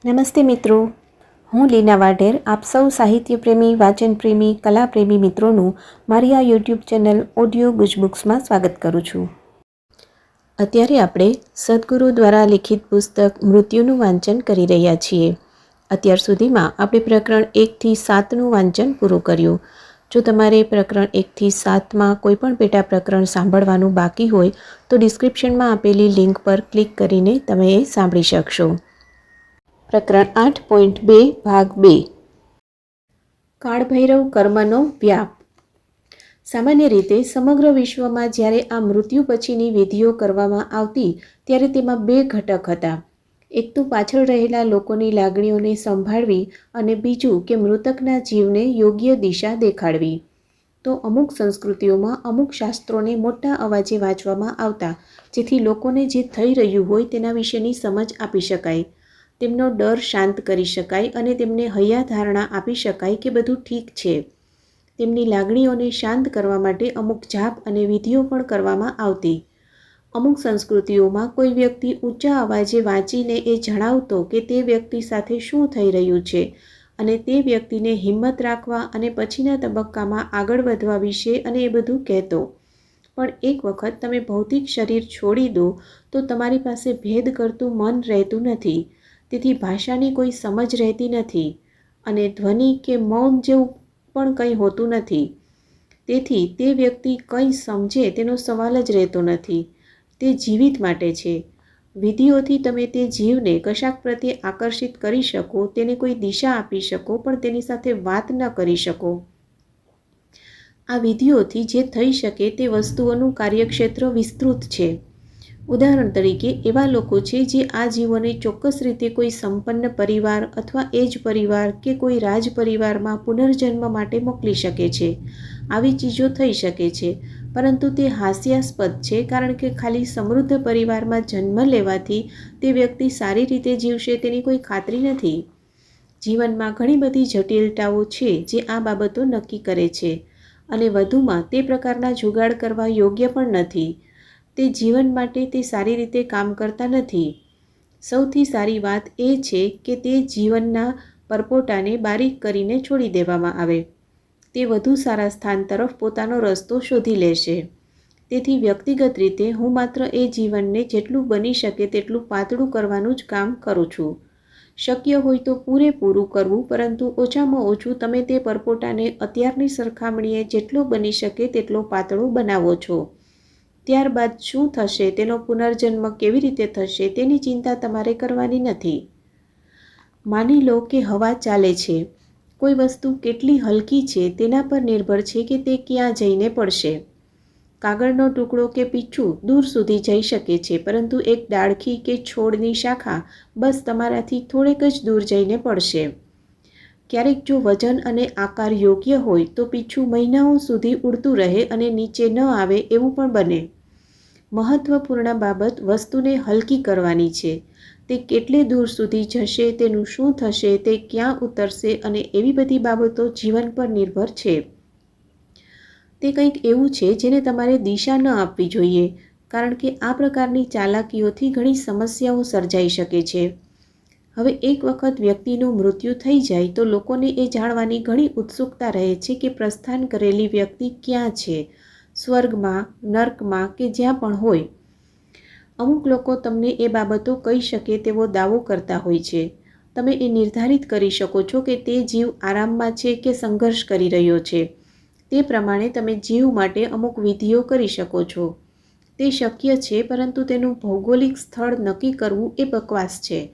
નમસ્તે મિત્રો, હું લીના વાઢેર આપ સૌ સાહિત્ય પ્રેમી, વાચન પ્રેમી, કલા પ્રેમી મિત્રોનું મારી આ યુટ્યુબ ચેનલ ઓડિયો ગુજબુક્સમાં સ્વાગત કરું છું. અત્યારે આપણે સદગુરુ દ્વારા લિખિત પુસ્તક મૃત્યુનું વાંચન કરી રહ્યા છીએ. અત્યાર સુધીમાં આપણે પ્રકરણ 1થી 7નું વાંચન પૂરું કર્યું. જો તમારે પ્રકરણ 1થી 7માં કોઈપણ પેટા પ્રકરણ સાંભળવાનું બાકી હોય તો ડિસ્ક્રિપ્શનમાં આપેલી લિંક પર ક્લિક કરીને તમે એ સાંભળી શકશો. પ્રકરણ 8.2 ભાગ 2 કાળભૈરવ કર્મનો વ્યાપ. સામાન્ય રીતે સમગ્ર વિશ્વમાં જ્યારે આ મૃત્યુ પછીની વિધિઓ કરવામાં આવતી ત્યારે તેમાં 2 ઘટક હતા. એક તો પાછળ રહેલા લોકોની લાગણીઓને સંભાળવી અને બીજું કે મૃતકના જીવને યોગ્ય દિશા દેખાડવી. તો અમુક સંસ્કૃતિઓમાં અમુક શાસ્ત્રોને મોટા અવાજે વાંચવામાં આવતા જેથી લોકોને જે થઈ રહ્યું હોય તેના વિશેની સમજ આપી શકાય, તેમનો ડર શાંત કરી શકાય અને તેમને હૈયાધારણા આપી શકાય કે બધું ઠીક છે. તેમની લાગણીઓને શાંત કરવા માટે અમુક જાપ અને વિધિઓ પણ કરવામાં આવતી. અમુક સંસ્કૃતિઓમાં કોઈ વ્યક્તિ ઊંચા અવાજે વાંચીને એ જણાવતો કે તે વ્યક્તિ સાથે શું થઈ રહ્યું છે અને તે વ્યક્તિને હિંમત રાખવા અને પછીના તબક્કામાં આગળ વધવા વિશે અને એ બધું કહેતો. પણ એક વખત તમે ભૌતિક શરીર છોડી દો તો તમારી પાસે ભેદ કરતું મન રહેતું નથી. તેથી ભાષાની કોઈ સમજ રહેતી નથી અને ધ્વનિ કે મૌન જેવું પણ કંઈ હોતું નથી. તેથી તે વ્યક્તિ કંઈ સમજે તેનો સવાલ જ રહેતો નથી. તે જીવિત માટે છે. વિધિઓથી તમે તે જીવને કશાક પ્રત્યે આકર્ષિત કરી શકો, તેને કોઈ દિશા આપી શકો, પણ તેની સાથે વાત ન કરી શકો. આ વિધિઓથી જે થઈ શકે તે વસ્તુઓનું કાર્યક્ષેત્ર વિસ્તૃત છે. ઉદાહરણ તરીકે એવા લોકો છે જે આ જીવોને ચોક્કસ રીતે કોઈ સંપન્ન પરિવાર અથવા એ જ પરિવાર કે કોઈ રાજ પરિવારમાં પુનર્જન્મ માટે મોકલી શકે છે. આવી ચીજો થઈ શકે છે, પરંતુ તે હાસ્યાસ્પદ છે કારણ કે ખાલી સમૃદ્ધ પરિવારમાં જન્મ લેવાથી તે વ્યક્તિ સારી રીતે જીવશે તેની કોઈ ખાતરી નથી. જીવનમાં ઘણી બધી જટિલતાઓ છે જે આ બાબતો નક્કી કરે છે અને વધુમાં તે પ્રકારના જુગાડ કરવા યોગ્ય પણ નથી. તે જીવન માટે તે સારી રીતે કામ કરતા નથી. સૌથી સારી વાત એ છે કે તે જીવનના પરપોટાને બારીક કરીને છોડી દેવામાં આવે. તે વધુ સારા સ્થાન તરફ પોતાનો રસ્તો શોધી લેશે. તેથી વ્યક્તિગત રીતે હું માત્ર એ જીવનને જેટલું બની શકે તેટલું પાતળું કરવાનું જ કામ કરું છું. શક્ય હોય તો પૂરેપૂરું કરવું, પરંતુ ઓછામાં ઓછું તમે તે પરપોટાને અત્યારની સરખામણીએ જેટલો બની શકે તેટલો પાતળો બનાવો છો. ત્યારબાદ શું થશે, તેનો પુનર્જન્મ કેવી રીતે થશે તેની ચિંતા તમારે કરવાની નથી. માની લો કે હવા ચાલે છે. કોઈ વસ્તુ કેટલી હલકી છે તેના પર નિર્ભર છે કે તે ક્યાં જઈને પડશે. કાગળનો ટુકડો કે પીછું દૂર સુધી જઈ શકે છે, પરંતુ એક ડાળખી કે છોડની શાખા બસ તમારાથી થોડેક જ દૂર જઈને પડશે. ક્યારેક જો વજન અને આકાર યોગ્ય હોય તો પીછું મહિનાઓ સુધી ઉડતું રહે અને નીચે ન આવે એવું પણ બને. મહત્વપૂર્ણ બાબત વસ્તુને હલકી કરવાની છે. તે કેટલે દૂર સુધી જશે, તેનું શું થશે, તે ક્યાં ઉતરશે અને એવી બધી બાબતો જીવન પર નિર્ભર છે. તે કંઈક એવું છે જેને તમારે દિશા ન આપવી જોઈએ, કારણ કે આ પ્રકારની ચાલાકીઓથી ઘણી સમસ્યાઓ સર્જાઈ શકે છે. હવે એક વખત વ્યક્તિનું મૃત્યુ થઈ જાય તો લોકોને એ જાણવાની ઘણી ઉત્સુકતા રહે છે કે પ્રસ્થાન કરેલી વ્યક્તિ ક્યાં છે, સ્વર્ગમાં, નર્કમાં કે જ્યાં પણ હોય. અમુક લોકો તમને એ બાબતો કહી શકે તેવો દાવો કરતા હોય છે. તમે એ નિર્ધારિત કરી શકો છો કે તે જીવ આરામમાં છે કે સંઘર્ષ કરી રહ્યો છે. તે પ્રમાણે તમે જીવ માટે અમુક વિધિઓ કરી શકો છો. તે શક્ય છે, પરંતુ તેનું ભૌગોલિક સ્થળ નક્કી કરવું એ બકવાસ છે,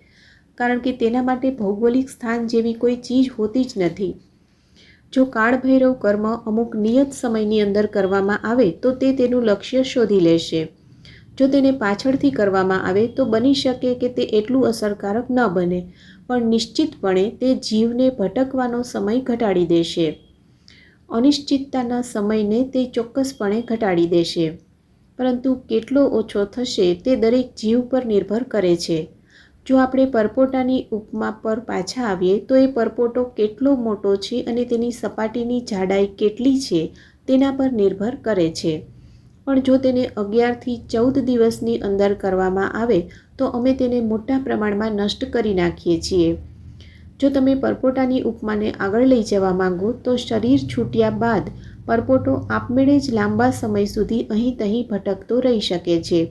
કારણ કે તેના માટે ભૌગોલિક સ્થાન જેવી કોઈ ચીજ હોતી જ નથી. જો કાળભૈરવ કર્મ અમુક નિયત સમયની અંદર કરવામાં આવે તો તે તેનું લક્ષ્ય શોધી લેશે. જો તેને પાછળથી કરવામાં આવે તો બની શકે કે તે એટલું અસરકારક ન બને, પણ નિશ્ચિતપણે તે જીવને ભટકવાનો સમય ઘટાડી દેશે. અનિશ્ચિતતાના સમયને તે ચોક્કસપણે ઘટાડી દેશે, પરંતુ કેટલો ઓછો થશે તે દરેક જીવ પર નિર્ભર કરે છે. જો આપણે પરપોટાની ઉપમા પર પાછા આવીએ તો એ પરપોટો કેટલો મોટો છે અને તેની સપાટીની જાડાઈ કેટલી છે તેના પર નિર્ભર કરે છે. પણ જો તેને 11 થી 14 દિવસની અંદર કરવામાં આવે તો અમે તેને મોટા પ્રમાણમાં નષ્ટ કરી નાખીએ છીએ. જો તમે પરપોટાની ઉપમાને આગળ લઈ જવા માંગો તો શરીર છૂટ્યા બાદ પરપોટો આપમેળે જ લાંબા સમય સુધી અહીં તહીં ભટકતો રહી શકે છે.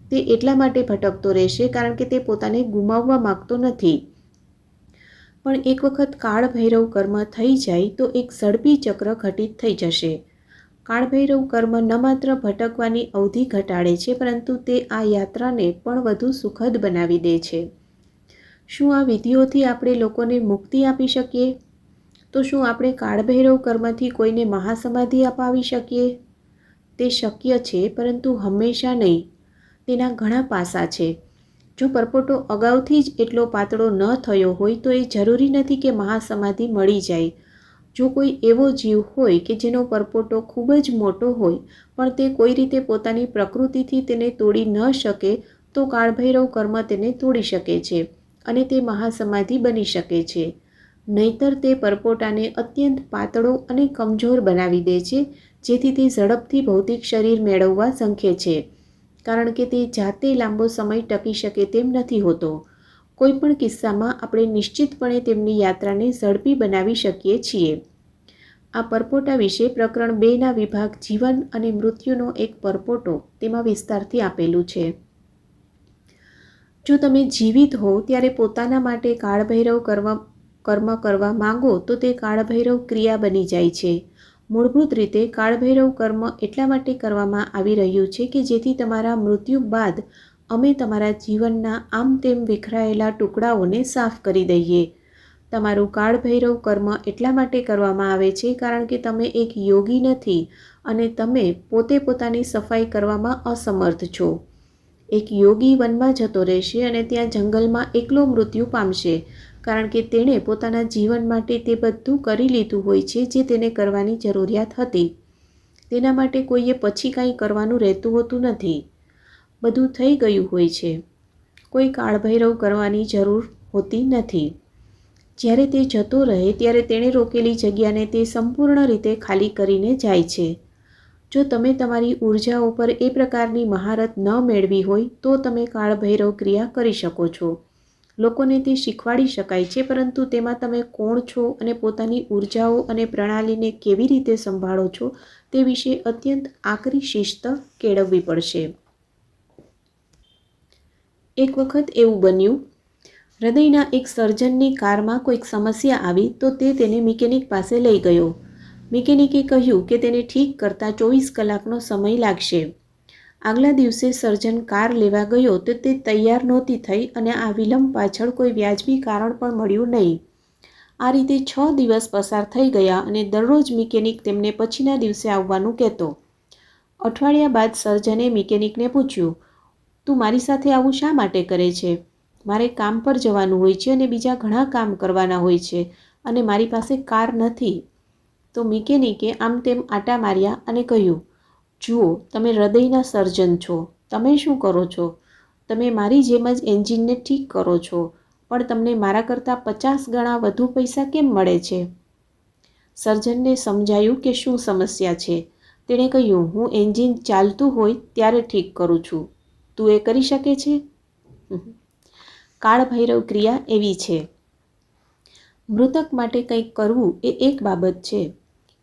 તે એટલા માટે ભટકતો રહેશે કારણ કે તે પોતાને ગુમાવવા માગતો નથી. પણ એક વખત કાળભૈરવ કર્મ થઈ જાય તો એક ઝડપી ચક્ર ઘટિત થઈ જશે. કાળભૈરવ કર્મ ન માત્ર ભટકવાની અવધિ ઘટાડે છે પરંતુ તે આ યાત્રાને પણ વધુ સુખદ બનાવી દે છે. શું આ વિધિઓથી આપણે લોકોને મુક્તિ આપી શકીએ? તો શું આપણે કાળભૈરવ કર્મથી કોઈને મહાસમાધિ અપાવી શકીએ? તે શક્ય છે પરંતુ હંમેશા નહીં. તેના ઘણા પાસા છે. જો પરપોટો અગાઉથી જ એટલો પાતળો ન થયો હોય તો એ જરૂરી નથી કે મહાસમાધિ મળી જાય. જો કોઈ એવો જીવ હોય કે જેનો પરપોટો ખૂબ જ મોટો હોય પણ તે કોઈ રીતે પોતાની પ્રકૃતિથી તેને તોડી ન શકે તો કાળભૈરવ કર્મ તેને તોડી શકે છે અને તે મહાસમાધિ બની શકે છે. નહીંતર તે પરપોટાને અત્યંત પાતળો અને કમજોર બનાવી દે છે જેથી તે ઝડપથી ભૌતિક શરીર મેળવવા ઝંખે છે કારણ કે તે જાતે લાંબો સમય ટકી શકે તેમ નથી હોતો. કોઈપણ કિસ્સામાં આપણે નિશ્ચિતપણે તેમની યાત્રાને ઝડપી બનાવી શકીએ છીએ. આ પરપોટા વિશે પ્રકરણ 2ના વિભાગ જીવન અને મૃત્યુનો એક પરપોટો તેમાં વિસ્તારથી આપેલું છે. જો તમે જીવિત હો ત્યારે પોતાના માટે કાળભૈરવ કર્મ કરવા માંગો તો તે કાળભૈરવ ક્રિયા બની જાય છે. મૂળભૂત રીતે કાળભૈરવ કર્મ એટલા માટે કરવામાં આવી રહ્યું છે કે જેથી તમારા મૃત્યુ બાદ અમે તમારા જીવનના આમ તેમ વિખરાયેલા ટુકડાઓને સાફ કરી દઈએ. તમારું કાળભૈરવ કર્મ એટલા માટે કરવામાં આવે છે કારણ કે તમે એક યોગી નથી અને તમે પોતે પોતાની સફાઈ કરવામાં અસમર્થ છો. એક યોગી વનમાં જતો રહેશે અને ત્યાં જંગલમાં એકલો મૃત્યુ પામશે કારણ કે તેણે પોતાના જીવન માટે તે બધું કરી લીધું હોય છે જે તેને કરવાની જરૂરિયાત હતી. તેના માટે કોઈએ પછી કાંઈ કરવાનું રહેતું હોતું નથી. બધું થઈ ગયું હોય છે. કોઈ કાળભૈરવ કરવાની જરૂર હોતી નથી. જ્યારે તે જતો રહે ત્યારે તેણે રોકેલી જગ્યાને તે સંપૂર્ણ રીતે ખાલી કરીને જાય છે. જો તમે તમારી ઉર્જાઓ પર એ પ્રકારની મહારત ન મેળવી હોય તો તમે કાળભૈરવ ક્રિયા કરી શકો છો. લોકોને તે શીખવાડી શકાય છે પરંતુ તેમાં તમે કોણ છો અને પોતાની ઉર્જાઓ અને પ્રણાલીને કેવી રીતે સંભાળો છો તે વિશે અત્યંત આકરી શિસ્ત કેળવવી પડશે. એક વખત એવું બન્યું, હૃદયના એક સર્જનની કારમાં કોઈક સમસ્યા આવી તો તે તેને મિકેનિક પાસે લઈ ગયો. મિકેનિકે કહ્યું કે તેને ઠીક કરતાં 24 કલાકનો સમય લાગશે. આગલા દિવસે સર્જન કાર લેવા ગયો તો તે તૈયાર નહોતી થઈ અને આ વિલંબ પાછળ કોઈ વ્યાજબી કારણ પણ મળ્યું નહીં. આ રીતે 6 દિવસ પસાર થઈ ગયા અને દરરોજ મિકેનિક તેમને પછીના દિવસે આવવાનું કહેતો. અઠવાડિયા બાદ સર્જને મિકેનિકને પૂછ્યું, તું મારી સાથે આવું શા માટે કરે છે? મારે કામ પર જવાનું હોય છે અને બીજા ઘણા કામ કરવાના હોય છે અને મારી પાસે કાર નથી. તો મિકેનિકે આમ તેમ આટા માર્યા અને કહ્યું, જુઓ, તમે હૃદયના સર્જન છો. તમે શું કરો છો? તમે મારી જેમ જ એન્જિનને ઠીક કરો છો પણ તમને મારા કરતાં 50 ગણા વધુ પૈસા કેમ મળે છે? સર્જનને સમજાયું કે શું સમસ્યા છે. તેણે કહ્યું, હું એન્જિન ચાલતું હોય ત્યારે ઠીક કરું છું. તું એ કરી શકે છે? કાળભૈરવ ક્રિયા એવી છે. મૃતક માટે કંઈક કરવું એ એક બાબત છે.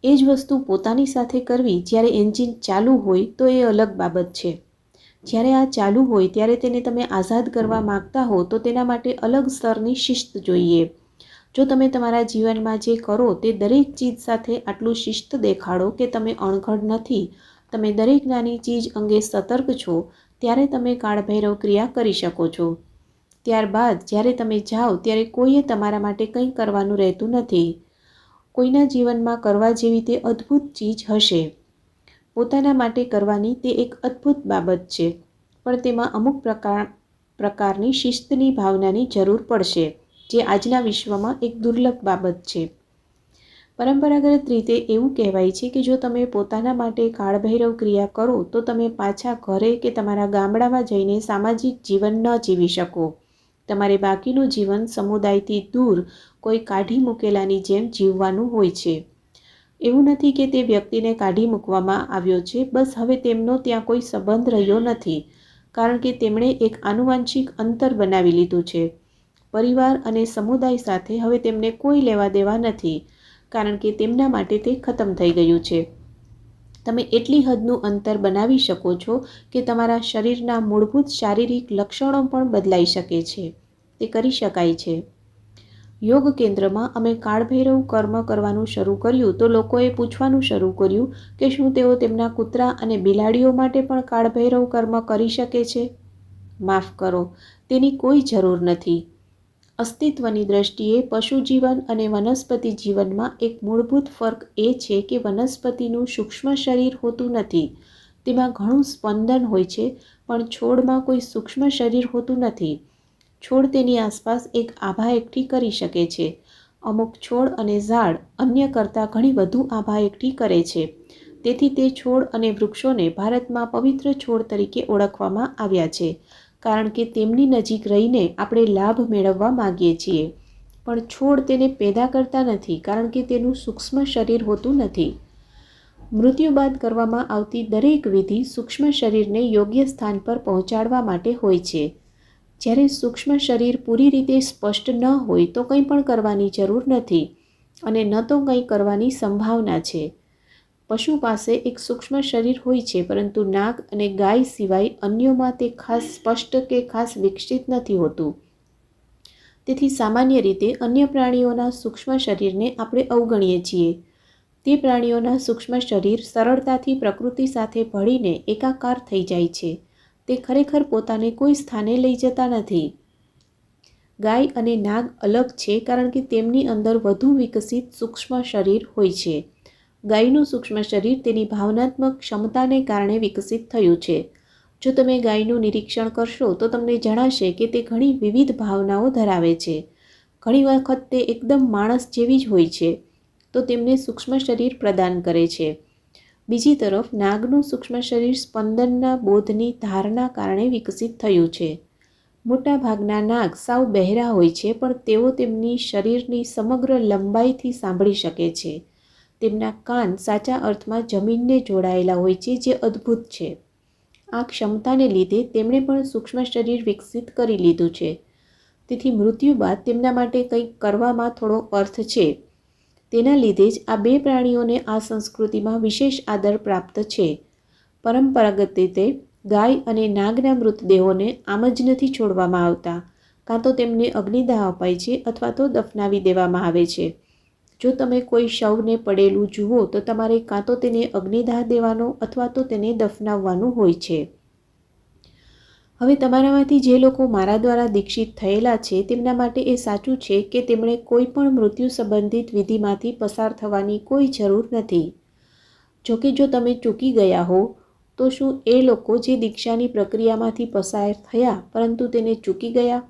એ જ વસ્તુ પોતાની સાથે કરવી જ્યારે એન્જિન ચાલુ હોય તો એ અલગ બાબત છે. જ્યારે આ ચાલુ હોય ત્યારે તેને તમે આઝાદ કરવા માગતા હો તો તેના માટે અલગ સ્તરની શિસ્ત જોઈએ. જો તમે તમારા જીવનમાં જે કરો તે દરેક ચીજ સાથે આટલું શિસ્ત દેખાડો કે તમે અણઘડ નથી, તમે દરેક નાની ચીજ અંગે સતર્ક છો, ત્યારે તમે કાળભૈરવ ક્રિયા કરી શકો છો. ત્યારબાદ જ્યારે તમે જાઓ ત્યારે કોઈએ તમારા માટે કંઈ કરવાનું રહેતું નથી. કોઈના જીવનમાં કરવા જેવી તે અદ્ભુત ચીજ હશે. પોતાના માટે કરવાની તે એક અદ્ભુત બાબત છે પણ તેમાં અમુક પ્રકારની શિસ્તની ભાવનાની જરૂર પડશે જે આજના વિશ્વમાં એક દુર્લભ બાબત છે. પરંપરાગત રીતે એવું કહેવાય છે કે જો તમે પોતાના માટે કાળભૈરવ ક્રિયા કરો તો તમે પાછા ઘરે કે તમારા ગામડામાં જઈને સામાજિક જીવન ન જીવી શકો. તમારે બાકીનું જીવન સમુદાયથી દૂર કોઈ કાઢી મૂકેલાની જેમ જીવવાનું હોય છે. એવું નથી કે તે વ્યક્તિને કાઢી મૂકવામાં આવ્યો છે, બસ હવે તેમનો ત્યાં કોઈ સંબંધ રહ્યો નથી. કારણ કે તેમણે એક આનુવંશિક અંતર બનાવી લીધું છે. પરિવાર અને સમુદાય સાથે હવે તેમને કોઈ લેવા દેવા નથી, કારણ કે તેમના માટે તે ખતમ થઈ ગયું છે. તમે એટલી હદનું અંતર બનાવી શકો છો કે તમારા શરીરના મૂળભૂત શારીરિક લક્ષણો પણ બદલાઈ શકે છે. તે કરી શકાય છે. યોગ કેન્દ્રમાં અમે કાળભૈરવ કર્મ કરવાનું શરૂ કર્યું તો લોકોએ પૂછવાનું શરૂ કર્યું કે શું તેઓ તેમના કૂતરા અને બિલાડીઓ માટે પણ કાળભૈરવ કર્મ કરી શકે છે? માફ કરો, તેની કોઈ જરૂર નથી. અસ્તિત્વની દ્રષ્ટિએ પશુ જીવન અને વનસ્પતિ જીવનમાં એક મૂળભૂત ફરક એ છે કે વનસ્પતિનું સૂક્ષ્મ શરીર હોતું નથી. તેમાં ઘણું સ્પંદન હોય છે, પણ છોડમાં કોઈ સૂક્ષ્મ શરીર હોતું નથી. છોડ તેની આસપાસ એક આભા એકઠી કરી શકે છે. અમુક છોડ અને ઝાડ અન્ય કરતાં ઘણી વધુ આભા એકઠી કરે છે. તેથી તે છોડ અને વૃક્ષોને ભારતમાં પવિત્ર છોડ તરીકે ઓળખવામાં આવ્યા છે, કારણ કે તેમની નજીક રહીને આપણે લાભ મેળવવા માગીએ છીએ. પણ છોડ તેને પેદા કરતા નથી, કારણ કે તેનું સૂક્ષ્મ શરીર હોતું નથી. મૃત્યુ બાદ કરવામાં આવતી દરેક વિધિ સૂક્ષ્મ શરીરને યોગ્ય સ્થાન પર પહોંચાડવા માટે હોય છે. જ્યારે સૂક્ષ્મ શરીર પૂરી રીતે સ્પષ્ટ ન હોય તો કંઈ પણ કરવાની જરૂર નથી, અને ન તો કંઈ કરવાની સંભાવના છે. પશુ પાસે એક સૂક્ષ્મ શરીર હોય છે, પરંતુ નાગ અને ગાય સિવાય અન્યોમાં તે ખાસ સ્પષ્ટ કે ખાસ વિકસિત નથી હોતું. તેથી સામાન્ય રીતે અન્ય પ્રાણીઓના સૂક્ષ્મ શરીરને આપણે અવગણીએ છીએ. તે પ્રાણીઓના સૂક્ષ્મ શરીર સરળતાથી પ્રકૃતિ સાથે ભળીને એકાકાર થઈ જાય છે. તે ખરેખર પોતાને કોઈ સ્થાને લઈ જતા નથી. ગાય અને નાગ અલગ છે કારણ કે તેમની અંદર વધુ વિકસિત સૂક્ષ્મ શરીર હોય છે. ગાયનું સૂક્ષ્મ શરીર તેની ભાવનાત્મક ક્ષમતાને કારણે વિકસિત થયું છે. જો તમે ગાયનું નિરીક્ષણ કરશો તો તમને જણાશે કે તે ઘણી વિવિધ ભાવનાઓ ધરાવે છે. ઘણી વખત તે એકદમ માણસ જેવી જ હોય છે, તો તેમને સૂક્ષ્મ શરીર પ્રદાન કરે છે. બીજી તરફ નાગનું સૂક્ષ્મ શરીર સ્પંદનના બોધની ધારના કારણે વિકસિત થયું છે. મોટા ભાગના નાગ સાવ બહેરા હોય છે, પણ તેઓ તેમની શરીરની સમગ્ર લંબાઈથી સાંભળી શકે છે. તેમના કાન સાચા અર્થમાં જમીનને જોડાયેલા હોય છે, જે અદ્ભુત છે. આ ક્ષમતાને લીધે તેમણે પણ સૂક્ષ્મ શરીર વિકસિત કરી લીધું છે. તેથી મૃત્યુ બાદ તેમના માટે કંઈક કરવામાં થોડો અર્થ છે. તેના લીધે જ આ બે પ્રાણીઓને આ સંસ્કૃતિમાં વિશેષ આદર પ્રાપ્ત છે. પરંપરાગત રીતે ગાય અને નાગના મૃતદેહોને આમ જ નથી છોડવામાં આવતા. કાં તો તેમને અગ્નિદાહ અપાય છે અથવા તો દફનાવી દેવામાં આવે છે. જો તમે કોઈ શવને પડેલું જુઓ તો તમારે કાં તો તેને અગ્નિદાહ દેવાનો અથવા તો તેને દફનાવવાનું હોય છે. હવે તમારામાંથી જે લોકો મારા દ્વારા દીક્ષિત થયેલા છે તેમના માટે એ સાચું છે કે તેમણે કોઈ પણ મૃત્યુ સંબંધિત વિધિમાંથી પસાર થવાની કોઈ જરૂર નથી. જોકે જો તમે ચૂકી ગયા હો તો શું એ લોકો જે દીક્ષાની પ્રક્રિયામાંથી પસાર થયા પરંતુ તેને ચૂકી ગયા?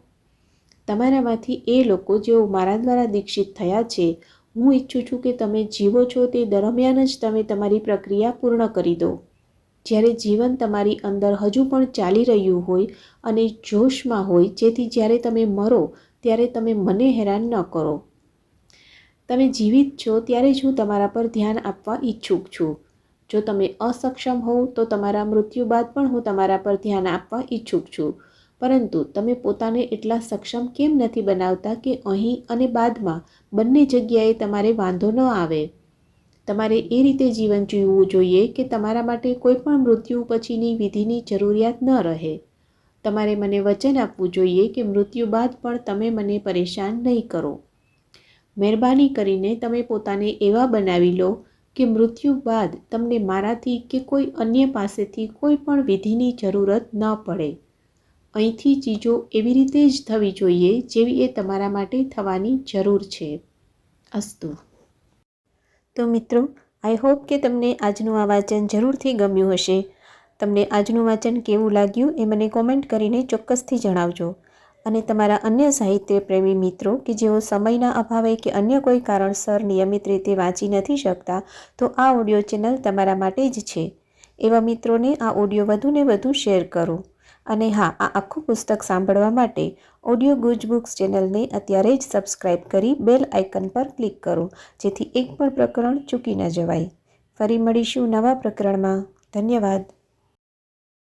તમારામાંથી એ લોકો જેઓ મારા દ્વારા દીક્ષિત થયા છે, હું ઈચ્છું છું કે તમે જીવો છો તે દરમિયાન જ તમે તમારી પ્રક્રિયા પૂર્ણ કરી દો. જ્યારે જીવન તમારી અંદર હજુ પણ ચાલી રહ્યું હોય અને જોશમાં હોય, જેથી જ્યારે તમે મરો ત્યારે તમે મને હેરાન ન કરો. તમે જીવિત છો ત્યારે જ હું તમારા પર ધ્યાન આપવા ઈચ્છુક છું. જો તમે અસક્ષમ હોવ તો તમારા મૃત્યુ બાદ પણ હું તમારા પર ધ્યાન આપવા ઈચ્છુક છું. પરંતુ તમે પોતાને એટલા સક્ષમ કેમ નથી બનાવતા કે અહીં અને બાદમાં બંને જગ્યાએ તમારે વાંધો ન આવે? તમારે એ રીતે જીવન જીવવું જોઈએ કે તમારા માટે કોઈ પણ મૃત્યુ પછીની વિધિની જરૂરિયાત ન રહે. તમારે મને વચન આપવું જોઈએ કે મૃત્યુ બાદ પણ તમે મને પરેશાન નહીં કરો. મહેરબાની કરીને તમે પોતાને એવા બનાવી લો કે મૃત્યુ બાદ તમને મારાથી કે કોઈ અન્ય પાસેથી કોઈ પણ વિધિની જરૂરત ન પડે. અહીંથી ચીજો એવી રીતે જ થવી જોઈએ જેવી એ તમારા માટે થવાની જરૂર છે. અસ્તુ. તો મિત્રો, આઈ હોપ કે તમને આજનું આ વાંચન જરૂરથી ગમ્યું હશે. તમને આજનું વાંચન કેવું લાગ્યું એ મને કોમેન્ટ કરીને ચોક્કસથી જણાવજો. અને તમારા અન્ય સાહિત્ય પ્રેમી મિત્રો કે જેઓ સમયના અભાવે કે અન્ય કોઈ કારણસર નિયમિત રીતે વાંચી નથી શકતા, તો આ ઓડિયો ચેનલ તમારા માટે જ છે. એવા મિત્રોને આ ઓડિયો વધુને વધુ શેર કરો. અને હા, આ આખું પુસ્તક સાંભળવા માટે ઓડિયો ગુજ બુક્સ ચેનલને અત્યારે જ સબસ્ક્રાઈબ કરી બેલ આઇકન પર ક્લિક કરો, જેથી એક પણ પ્રકરણ ચૂકી ન જવાય. ફરી મળીશું નવા પ્રકરણમાં. ધન્યવાદ.